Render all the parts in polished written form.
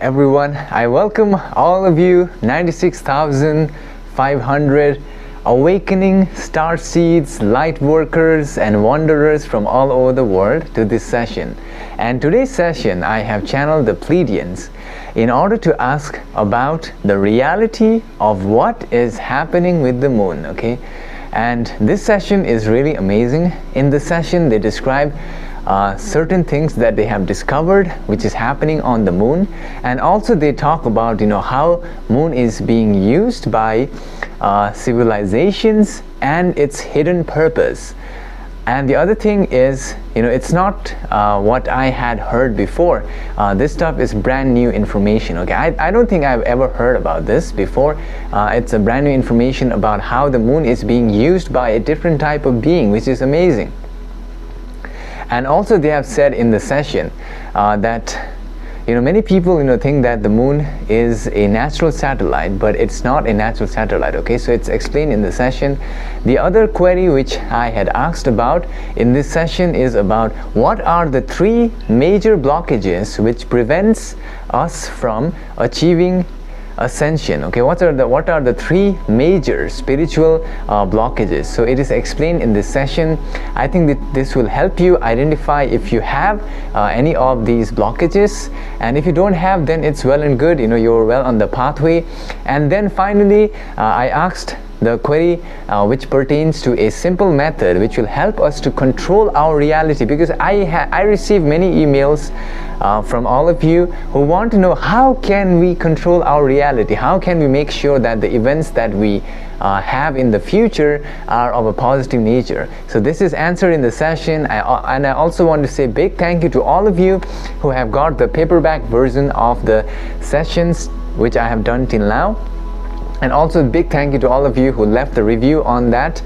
everyone, I welcome all of you 96,500 awakening star seeds, light workers and wanderers from all over the world to this session. And today's session I have channeled the Pleiadians in order to ask about the reality of what is happening with the moon, okay? And this session is really amazing. In this session they describe certain things that they have discovered which is happening on the moon, and also they talk about how moon is being used by civilizations and its hidden purpose. And the other thing is, it's not what I had heard before. This stuff is brand new information, okay? I don't think I've ever heard about this before. It's a brand new information about how the moon is being used by a different type of being, which is amazing. And also they have said in the session that many people think that the moon is a natural satellite, but it's not a natural satellite, okay? So it's explained in the session. The other query which I had asked about in this session is about what are the three major blockages which prevents us from achieving ascension, okay? What are the three major spiritual blockages? So it is explained in this session. I think that this will help you identify if you have any of these blockages, and if you don't have, then it's well and good, you're well on the pathway. And then finally I asked the query which pertains to a simple method which will help us to control our reality, because I receive many emails from all of you who want to know how can we control our reality, how can we make sure that the events that we have in the future are of a positive nature. So this is answered in the session. And I also want to say big thank you to all of you who have got the paperback version of the sessions which I have done till now. And also a big thank you to all of you who left the review on that.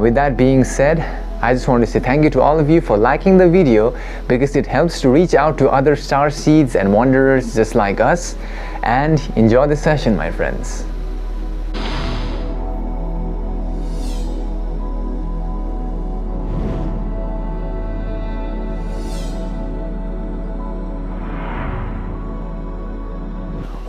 With that being said, I just want to say thank you to all of you for liking the video, because it helps to reach out to other star seeds and wanderers just like us. And enjoy the session, my friends.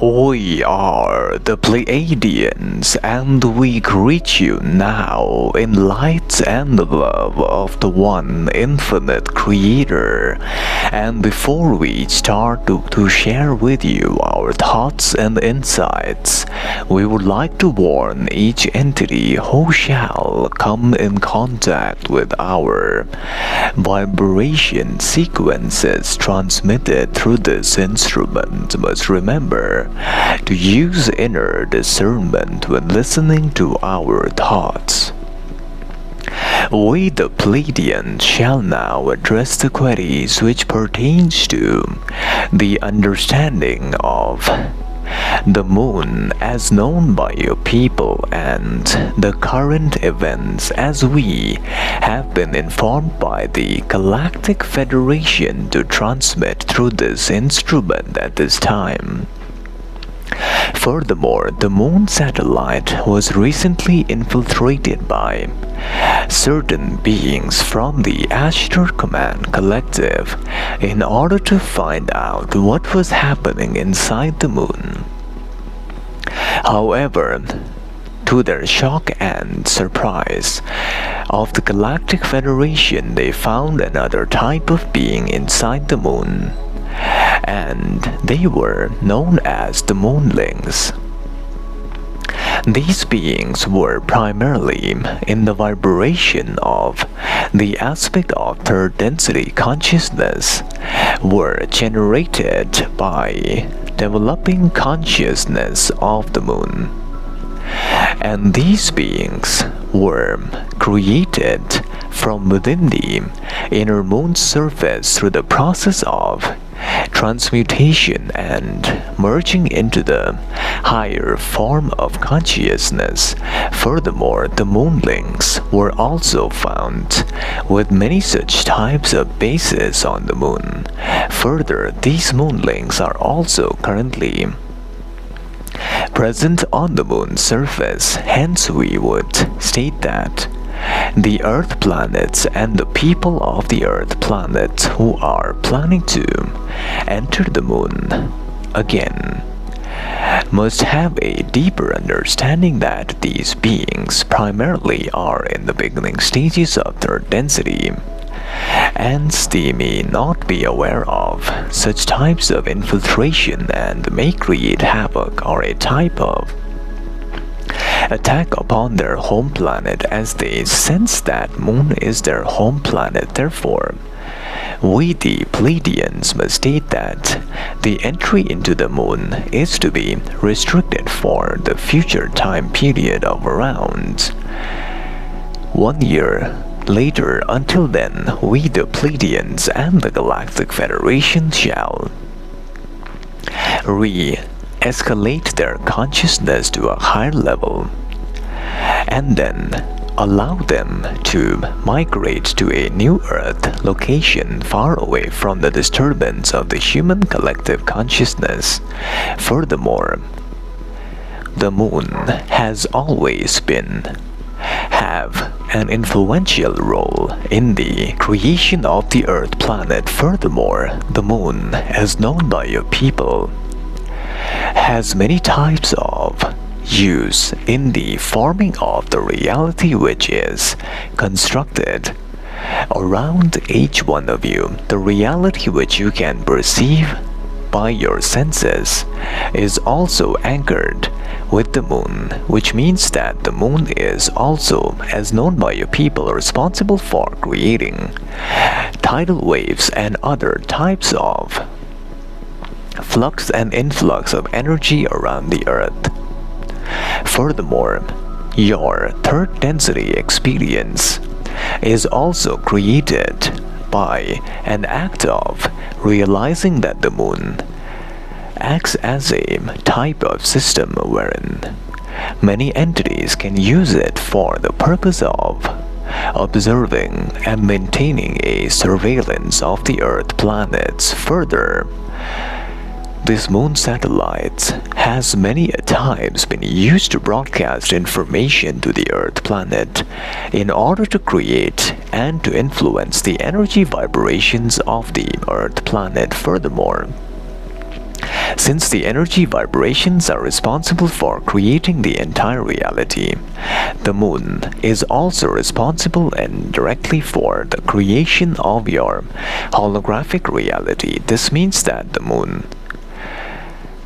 We are the Pleiadians, and we greet you now in light and love of the one infinite creator. And before we start to share with you our thoughts and insights, we would like to warn each entity who shall come in contact with our vibration sequences transmitted through this instrument must remember to use inner discernment when listening to our thoughts. We the Pleiadians shall now address the queries which pertains to the understanding of the moon as known by your people and the current events as we have been informed by the Galactic Federation to transmit through this instrument at this time. Furthermore, the moon satellite was recently infiltrated by certain beings from the Ashtar Command Collective in order to find out what was happening inside the moon. However, to their shock and surprise of the Galactic Federation, they found another type of being inside the moon, and they were known as the moonlings. These beings were primarily in the vibration of the aspect of third density consciousness, were generated by developing consciousness of the moon. And these beings were created from within the inner moon's surface through the process of transmutation and merging into the higher form of consciousness. Furthermore, the moonlings were also found with many such types of bases on the moon. Further, these moonlings are also currently present on the moon's surface. Hence, we would state that the Earth planets and the people of the Earth planet who are planning to enter the moon again, must have a deeper understanding that these beings primarily are in the beginning stages of third density. Hence, they may not be aware of such types of infiltration and may create havoc or a type of attack upon their home planet as they sense that moon is their home planet. Therefore, we the Pleiadians must state that the entry into the moon is to be restricted for the future time period of around 1 year. Later, until then, we the Pleiadians and the Galactic Federation shall re-escalate their consciousness to a higher level, and then allow them to migrate to a new Earth location far away from the disturbance of the human collective consciousness. Furthermore, the moon has always have an influential role in the creation of the Earth planet. Furthermore, the moon, as known by your people, has many types of use in the forming of the reality which is constructed around each one of you. The reality which you can perceive by your senses is also anchored with the moon, which means that the moon is also, as known by your people, responsible for creating tidal waves and other types of flux and influx of energy around the Earth. Furthermore, your third density experience is also created by an act of realizing that the moon acts as a type of system wherein many entities can use it for the purpose of observing and maintaining a surveillance of the Earth planets. Further, this moon satellite has many a times been used to broadcast information to the Earth planet in order to create and to influence the energy vibrations of the Earth planet. Furthermore, since the energy vibrations are responsible for creating the entire reality, the moon is also responsible indirectly for the creation of your holographic reality. This means that the moon,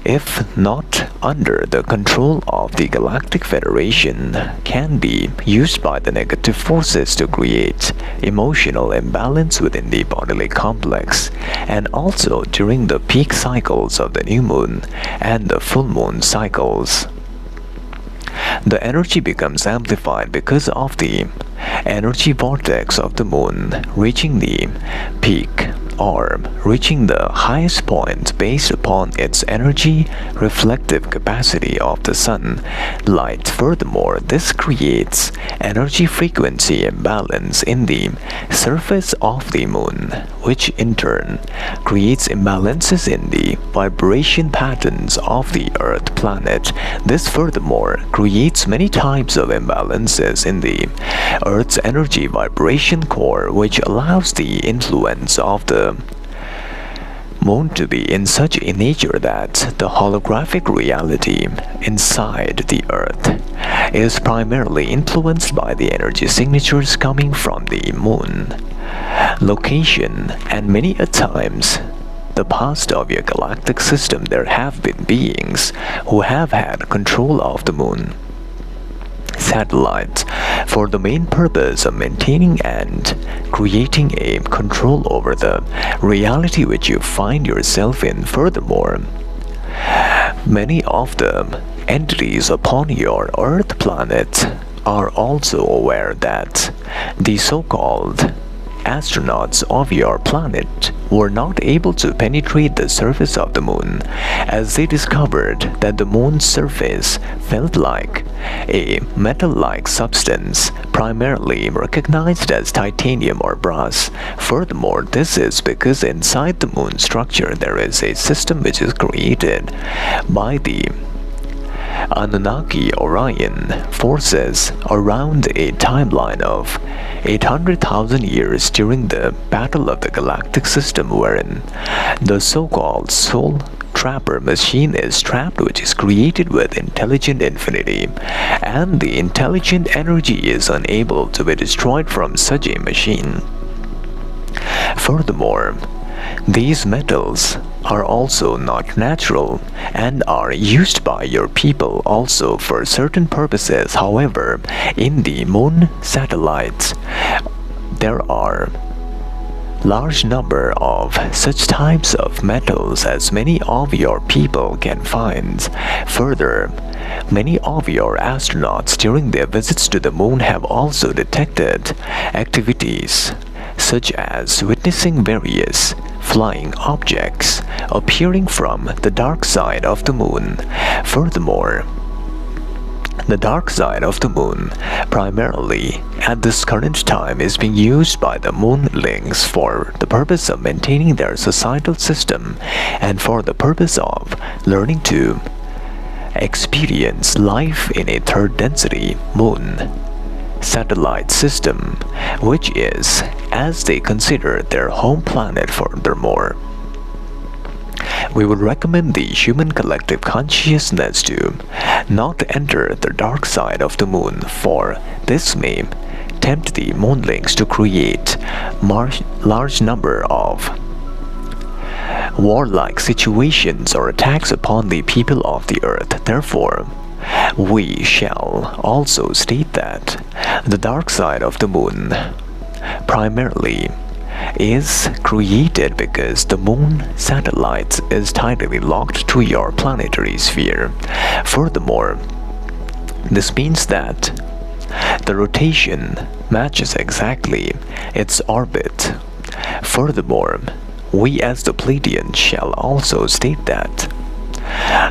if not under the control of the Galactic Federation, can be used by the negative forces to create emotional imbalance within the bodily complex, and also during the peak cycles of the new moon and the full moon cycles. The energy becomes amplified because of the energy vortex of the moon reaching the peak or reaching the highest point based upon its energy reflective capacity of the sun light. Furthermore, this creates energy frequency imbalance in the surface of the moon, which in turn creates imbalances in the vibration patterns of the Earth planet. This furthermore creates many types of imbalances in the Earth's energy vibration core, which allows the influence of the moon to be in such a nature that the holographic reality inside the Earth is primarily influenced by the energy signatures coming from the moon location. And many a times the past of your galactic system, there have been beings who have had control of the moon satellites for the main purpose of maintaining and creating a control over the reality which you find yourself in. Furthermore, many of the entities upon your Earth planet are also aware that the so-called astronauts of your planet were not able to penetrate the surface of the moon, as they discovered that the moon's surface felt like a metal-like substance, primarily recognized as titanium or brass. Furthermore, this is because inside the moon structure there is a system which is created by the Anunnaki Orion forces around a timeline of 800,000 years during the Battle of the Galactic System, wherein the so-called soul trapper machine is trapped, which is created with intelligent infinity, and the intelligent energy is unable to be destroyed from such a machine. Furthermore, these metals are also not natural and are used by your people also for certain purposes. However, in the moon satellites, there are large number of such types of metals as many of your people can find. Further, many of your astronauts during their visits to the moon have also detected activities such as witnessing various flying objects appearing from the dark side of the moon. Furthermore, the dark side of the moon, primarily at this current time, is being used by the moonlings for the purpose of maintaining their societal system and for the purpose of learning to experience life in a third density moon satellite system, which is, as they consider, their home planet. Furthermore, we would recommend the human collective consciousness to not enter the dark side of the moon, for this may tempt the moonlings to create large number of warlike situations or attacks upon the people of the earth. Therefore, we shall also state that the dark side of the moon primarily is created because the moon satellite is tightly locked to your planetary sphere. Furthermore, this means that the rotation matches exactly its orbit. Furthermore, we as the Pleiadians shall also state that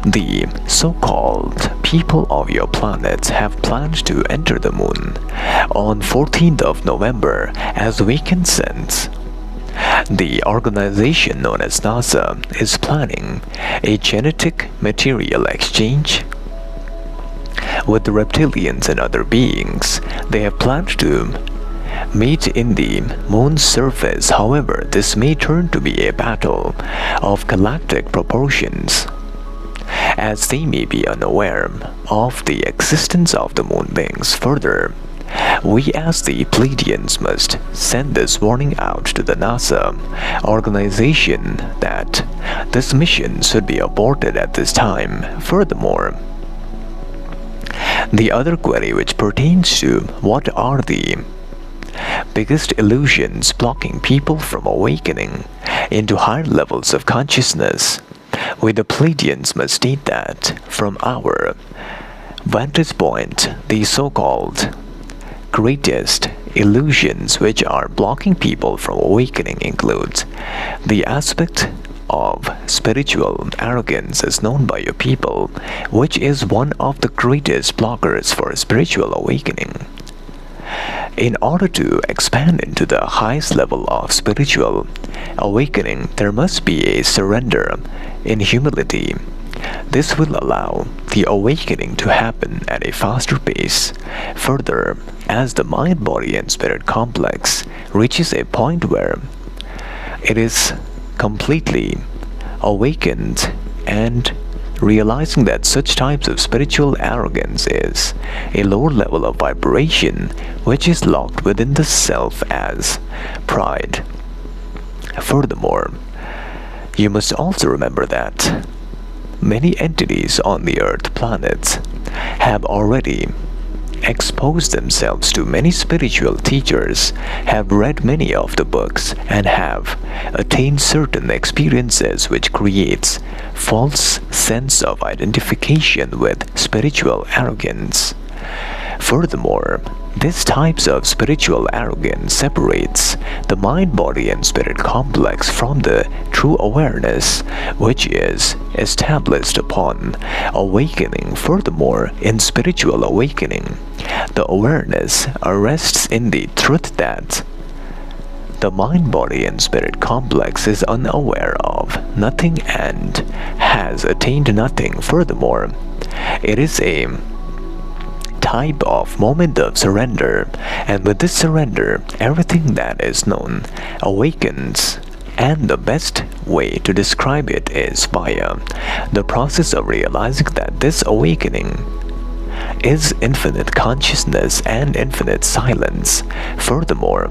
the so-called people of your planet have planned to enter the moon on 14th of November. As we can sense, the organization known as NASA is planning a genetic material exchange with the reptilians and other beings. They have planned to meet in the moon's surface. However, this may turn to be a battle of galactic proportions, as they may be unaware of the existence of the moonlings. Further, we as the Pleiadians must send this warning out to the NASA organization that this mission should be aborted at this time. Furthermore, the other query which pertains to what are the biggest illusions blocking people from awakening into higher levels of consciousness, we the Pleiadians must state that from our vantage point, the so-called greatest illusions which are blocking people from awakening includes the aspect of spiritual arrogance as known by your people, which is one of the greatest blockers for spiritual awakening. In order to expand into the highest level of spiritual awakening, there must be a surrender in humility. This will allow the awakening to happen at a faster pace. Further, as the mind, body, and spirit complex reaches a point where it is completely awakened and realizing that such types of spiritual arrogance is a lower level of vibration which is locked within the self as pride. Furthermore, you must also remember that many entities on the Earth planets have already exposed themselves to many spiritual teachers, have read many of the books, and have attained certain experiences which creates false sense of identification with spiritual arrogance. Furthermore, this types of spiritual arrogance separates the mind, body, and spirit complex from the true awareness which is established upon awakening. Furthermore, in spiritual awakening, the awareness rests in the truth that the mind, body, and spirit complex is unaware of nothing and has attained nothing. Furthermore, it is a type of moment of surrender, and with this surrender, everything that is known awakens And the best way to describe it is via the process of realizing that this awakening is infinite consciousness and infinite silence. Furthermore,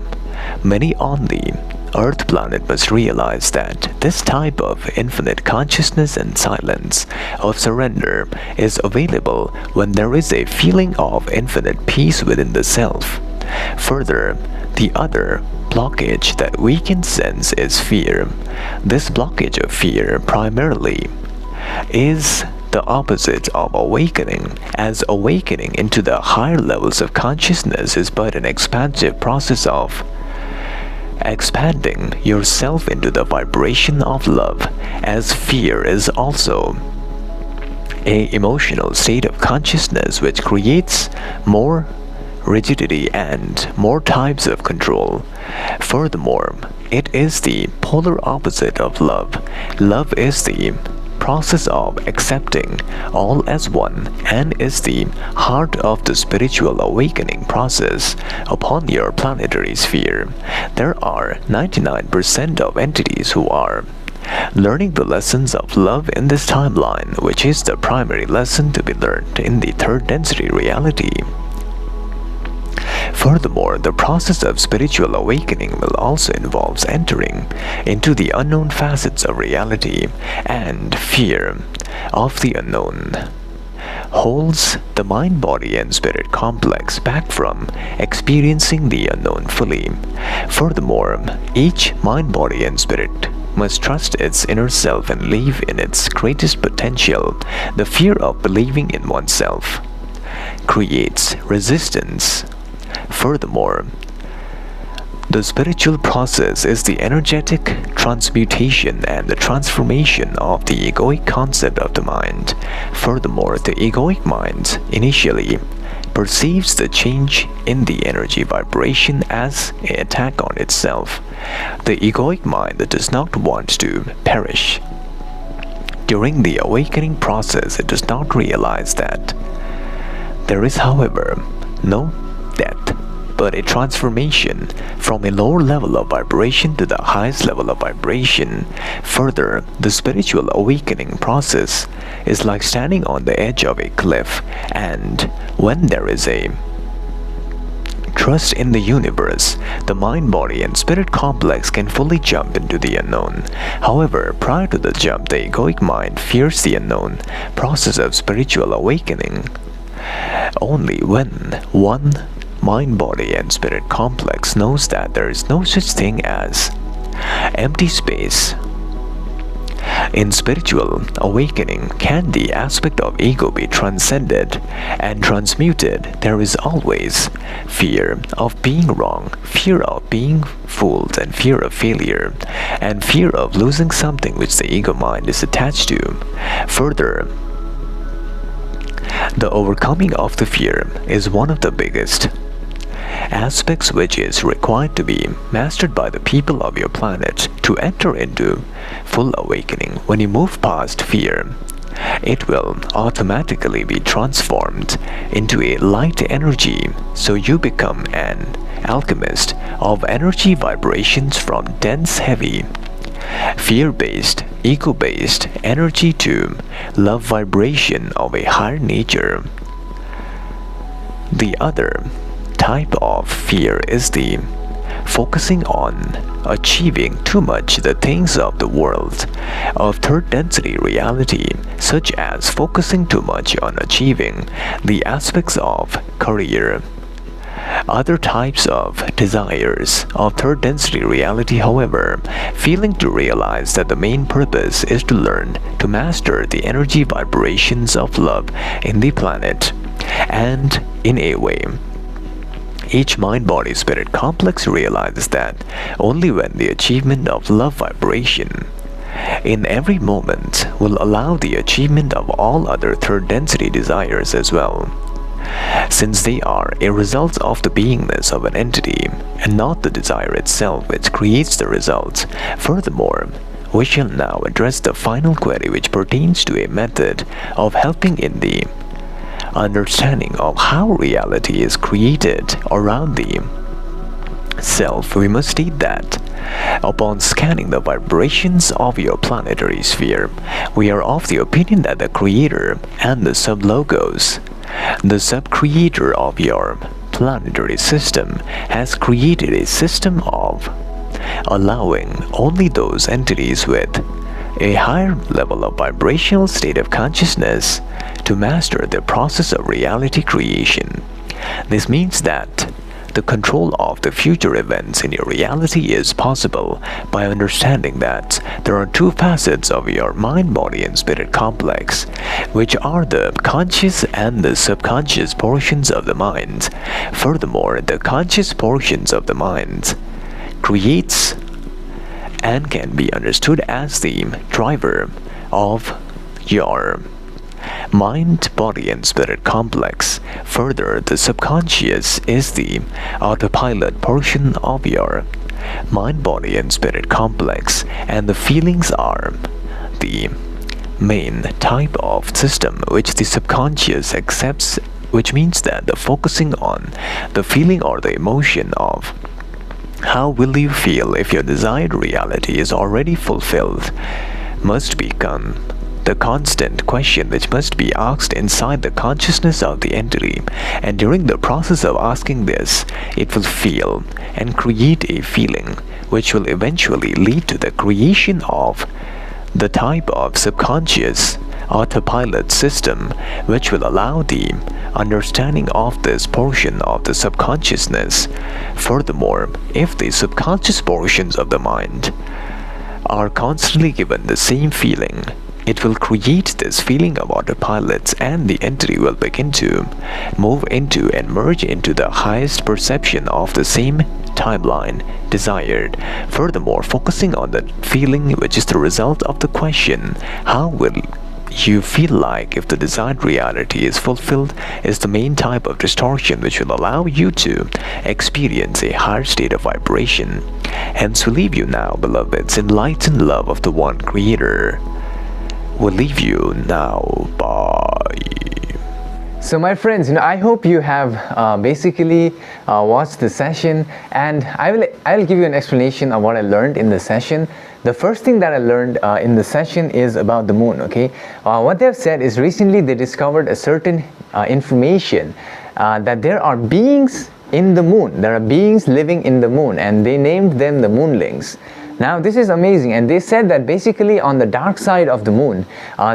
many on the Earth planet must realize that this type of infinite consciousness and silence of surrender is available when there is a feeling of infinite peace within the self. Further, the other blockage that we can sense is fear. This blockage of fear primarily is the opposite of awakening, as awakening into the higher levels of consciousness is but an expansive process of expanding yourself into the vibration of love, as fear is also an emotional state of consciousness which creates more rigidity and more types of control. Furthermore, it is the polar opposite of love. Love is the process of accepting all as one and is the heart of the spiritual awakening process upon your planetary sphere. There are 99% of entities who are learning the lessons of love in this timeline, which is the primary lesson to be learned in the third density reality. Furthermore, the process of spiritual awakening will also involve entering into the unknown facets of reality, and fear of the unknown holds the mind, body, and spirit complex back from experiencing the unknown fully. Furthermore, each mind, body, and spirit must trust its inner self and live in its greatest potential. The fear of believing in oneself creates resistance. Furthermore, the spiritual process is the energetic transmutation and the transformation of the egoic concept of the mind. Furthermore, the egoic mind initially perceives the change in the energy vibration as an attack on itself. The egoic mind does not want to perish. During the awakening process, it does not realize that there is, however, no death, but a transformation from a lower level of vibration to the highest level of vibration. Further, the spiritual awakening process is like standing on the edge of a cliff, and when there is a trust in the universe, the mind, body, and spirit complex can fully jump into the unknown. However, prior to the jump, the egoic mind fears the unknown process of spiritual awakening. Only when one mind, body, and spirit complex knows that there is no such thing as empty space in spiritual awakening can the aspect of ego be transcended and transmuted. There is always fear of being wrong, fear of being fooled, and fear of failure, and fear of losing something which the ego mind is attached to. Further, the overcoming of the fear is one of the biggest aspects which is required to be mastered by the people of your planet to enter into full awakening. When you move past fear, it will automatically be transformed into a light energy, so you become an alchemist of energy vibrations from dense, heavy, fear-based, ego-based energy to love vibration of a higher nature. The other type of fear is the focusing on achieving too much the things of the world of third density reality, such as focusing too much on achieving the aspects of career. Other types of desires of third density reality, however, failing to realize that the main purpose is to learn to master the energy vibrations of love in the planet, and in a way, each mind-body-spirit complex realizes that only when the achievement of love vibration in every moment will allow the achievement of all other third density desires as well, since they are a result of the beingness of an entity and not the desire itself which creates the results. Furthermore, we shall now address the final query which pertains to a method of helping in the understanding of how reality is created around the self, we must state that upon scanning the vibrations of your planetary sphere, we are of the opinion that the creator and the sub-logos, the sub-creator of your planetary system, has created a system of allowing only those entities with a higher level of vibrational state of consciousness to master the process of reality creation. This means that the control of the future events in your reality is possible by understanding that there are two facets of your mind, body, and spirit complex, which are the conscious and the subconscious portions of the mind. Furthermore, the conscious portions of the mind creates and can be understood as the driver of your mind, body, and spirit complex. Further, the subconscious is the autopilot portion of your mind, body, and spirit complex, and the feelings are the main type of system which the subconscious accepts, which means that the focusing on the feeling or the emotion of how will you feel if your desired reality is already fulfilled must become the constant question which must be asked inside the consciousness of the entity, and during the process of asking this, it will feel and create a feeling which will eventually lead to the creation of the type of subconscious autopilot system which will allow the understanding of this portion of the subconsciousness. Furthermore, if the subconscious portions of the mind are constantly given the same feeling, it will create this feeling of autopilots, and the entity will begin to move into and merge into the highest perception of the same timeline desired. Furthermore, focusing on the feeling which is the result of the question, how will you feel like if the desired reality is fulfilled, is the main type of distortion which will allow you to experience a higher state of vibration. Hence we leave you now, beloveds, in light and love of the one Creator. We'll leave you now. Bye. So my friends, I hope you have basically watched the session, and I'll give you an explanation of what I learned in the session. The first thing that I learned in the session is about the moon. Okay, what they've said is recently they discovered a certain information that there are beings in the moon. There are beings living in the moon, and they named them the moonlings. Now this is amazing, and they said that basically on the dark side of the moon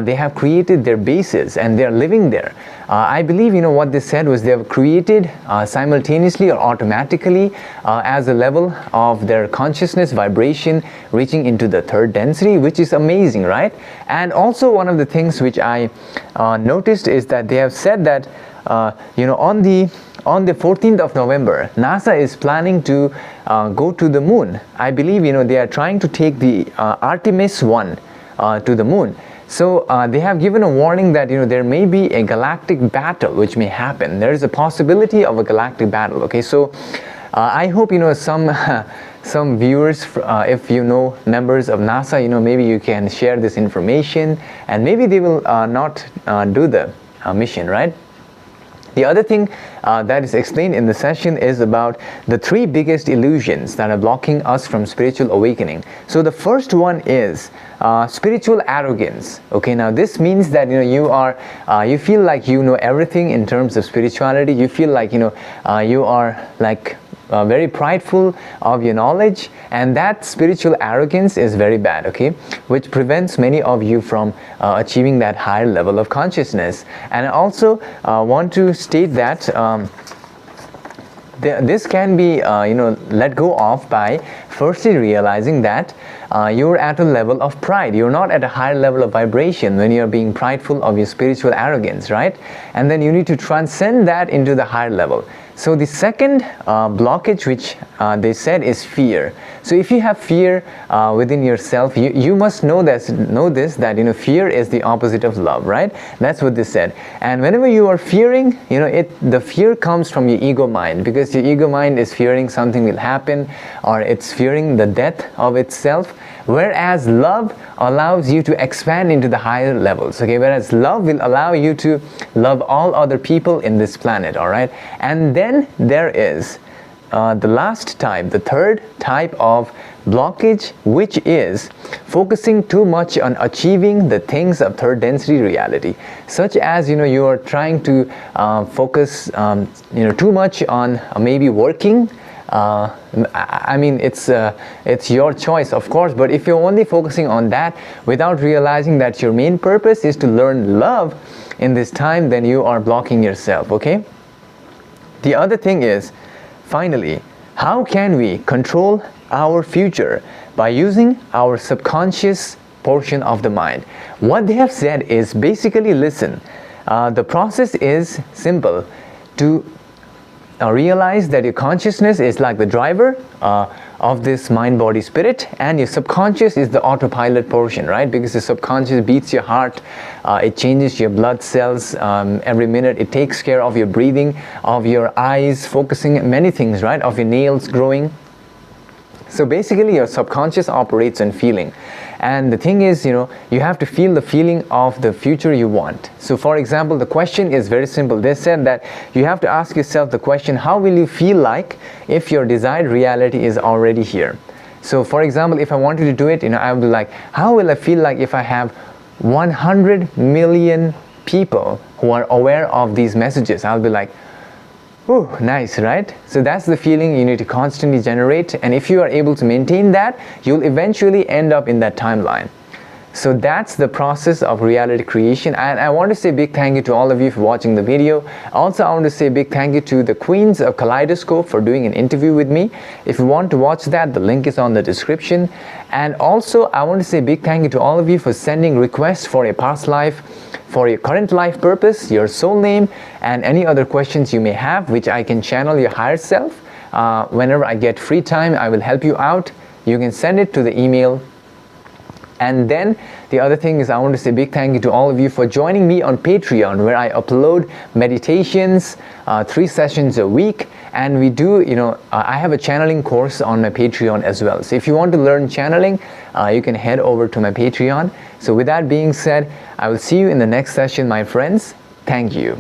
they have created their bases and they are living there. I believe what they said was they have created simultaneously or automatically as a level of their consciousness vibration reaching into the third density, which is amazing, right? And also one of the things which I noticed is that they have said that on the 14th of November, NASA is planning to go to the moon. I believe they are trying to take the Artemis 1 to the moon. So they have given a warning that there may be a galactic battle which may happen. There is a possibility of a galactic battle. Okay, so I hope some viewers, if members of NASA, maybe you can share this information, and maybe they will not do the mission, right? The other thing that is explained in the session is about the three biggest illusions that are blocking us from spiritual awakening. So the first one is spiritual arrogance. Okay, now this means that you feel like you know everything in terms of spirituality. You feel like you are like very prideful of your knowledge, and that spiritual arrogance is very bad, okay, which prevents many of you from achieving that higher level of consciousness. And I also want to state that this can be let go of by firstly realizing that you're at a level of pride. You're not at a higher level of vibration when you're being prideful of your spiritual arrogance, right? And then you need to transcend that into the higher level. So the second blockage which they said is fear. So if you have fear within yourself, you must know this that fear is the opposite of love, right? That's what they said. And whenever you are fearing, the fear comes from your ego mind, because your ego mind is fearing something will happen, or it's fearing the death of itself. Whereas love allows you to expand into the higher levels, okay? Whereas love will allow you to love all other people in this planet, all right? And then there is the last type, the third type of blockage, which is focusing too much on achieving the things of third density reality, such as you are trying to focus too much on maybe working. I mean, it's your choice, of course, but if you're only focusing on that without realizing that your main purpose is to learn love in this time, then you are blocking yourself. Okay, the other thing is, finally, how can we control our future? By using our subconscious portion of the mind. What they have said is basically, listen, the process is simple. To realize that your consciousness is like the driver of this mind, body, spirit, and your subconscious is the autopilot portion, right? Because the subconscious beats your heart, it changes your blood cells every minute, it takes care of your breathing, of your eyes focusing, many things, right? Of your nails growing. So basically your subconscious operates on feeling, and the thing is, you have to feel the feeling of the future you want. So for example, the question is very simple. They said that you have to ask yourself the question, how will you feel like if your desired reality is already here? So for example, if I wanted to do it, I would be like, how will I feel like if I have 100 million people who are aware of these messages? I'll be like, oh, nice, right? So that's the feeling you need to constantly generate, and if you are able to maintain that, you'll eventually end up in that timeline. So that's the process of reality creation, and I want to say a big thank you to all of you for watching the video. Also, I want to say a big thank you to the Queens of Kaleidoscope for doing an interview with me. If you want to watch that, the link is on the description. And also, I want to say a big thank you to all of you for sending requests for a past life, for your current life purpose, your soul name, and any other questions you may have, which I can channel your higher self. Whenever I get free time, I will help you out. You can send it to the email. And then the other thing is, I want to say a big thank you to all of you for joining me on Patreon, where I upload meditations, 3 sessions a week, and we do, I have a channeling course on my Patreon as well. So if you want to learn channeling, you can head over to my Patreon. So with that being said, I will see you in the next session, my friends. Thank you.